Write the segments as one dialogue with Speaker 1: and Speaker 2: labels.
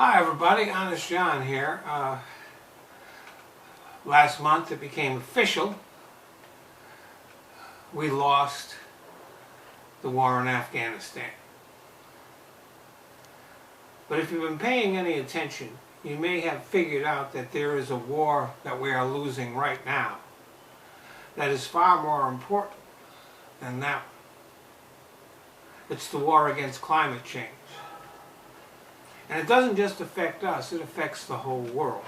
Speaker 1: Hi everybody, Honest John here. Last month it became official. We lost the war in Afghanistan. But if you've been paying any attention, you may have figured out that there is a war that we are losing right now that is far more important than that. It's the war against climate change. And it doesn't just affect us, it affects the whole world.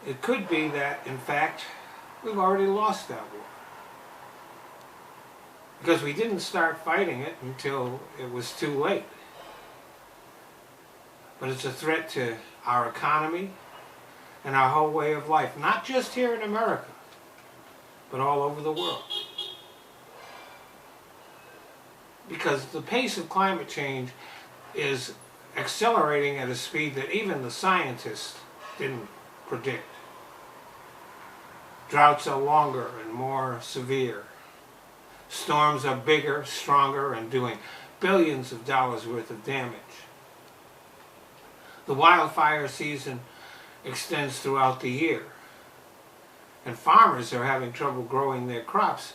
Speaker 1: It could be that, in fact, we've already lost that war. Because we didn't start fighting it until it was too late. But it's a threat to our economy and our whole way of life, not just here in America, but all over the world. Because the pace of climate change is accelerating at a speed that even the scientists didn't predict. Droughts are longer and more severe. Storms are bigger, stronger, and doing billions of dollars worth of damage. The wildfire season extends throughout the year. And farmers are having trouble growing their crops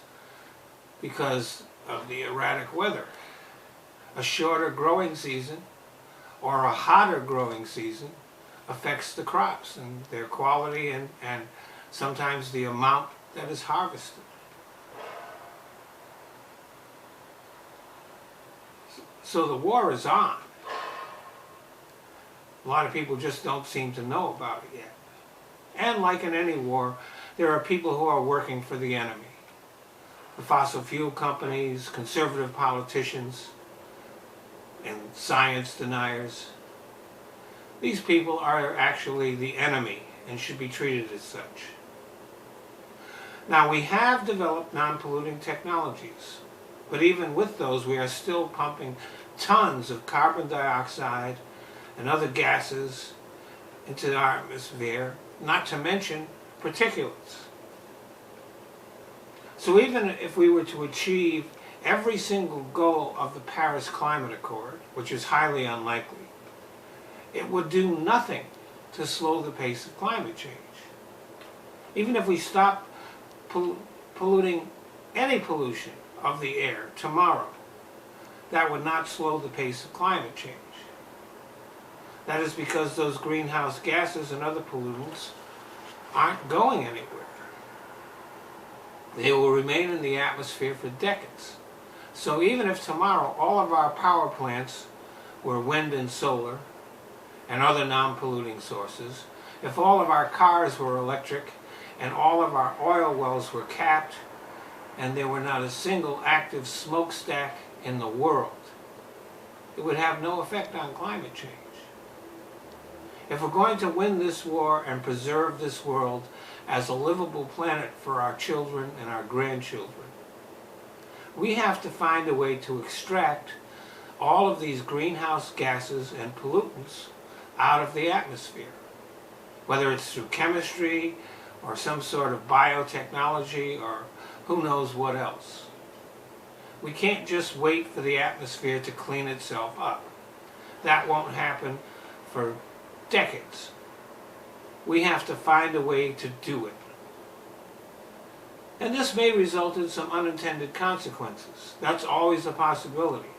Speaker 1: because of the erratic weather. A shorter growing season or a hotter growing season affects the crops and their quality and sometimes the amount that is harvested. So the war is on. A lot of people just don't seem to know about it yet. And like in any war, there are people who are working for the enemy. The fossil fuel companies, conservative politicians, and science deniers. These people are actually the enemy and should be treated as such. Now, we have developed non-polluting technologies, but even with those, we are still pumping tons of carbon dioxide and other gases into our atmosphere, not to mention particulates. So even if we were to achieve every single goal of the Paris Climate Accord, which is highly unlikely, it would do nothing to slow the pace of climate change. Even if we stop polluting any pollution of the air tomorrow, that would not slow the pace of climate change. That is because those greenhouse gases and other pollutants aren't going anywhere. They will remain in the atmosphere for decades. So even if tomorrow all of our power plants were wind and solar and other non-polluting sources, if all of our cars were electric and all of our oil wells were capped and there were not a single active smokestack in the world, it would have no effect on climate change. If we're going to win this war and preserve this world as a livable planet for our children and our grandchildren, we have to find a way to extract all of these greenhouse gases and pollutants out of the atmosphere, whether it's through chemistry or some sort of biotechnology or who knows what else. We can't just wait for the atmosphere to clean itself up. That won't happen for decades. We have to find a way to do it. And this may result in some unintended consequences. That's always a possibility.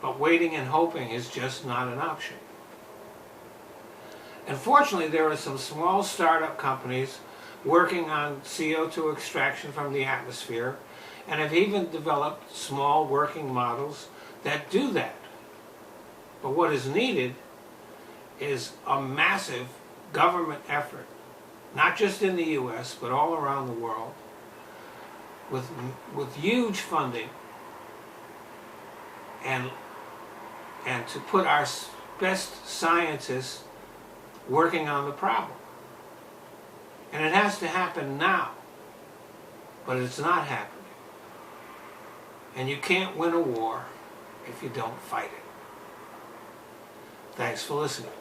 Speaker 1: But waiting and hoping is just not an option. Unfortunately, there are some small startup companies working on CO2 extraction from the atmosphere and have even developed small working models that do that. But what is needed is a massive government effort, not just in the U.S., but all around the world, with huge funding and to put our best scientists working on the problem. And it has to happen now, but it's not happening. And you can't win a war if you don't fight it. Thanks for listening.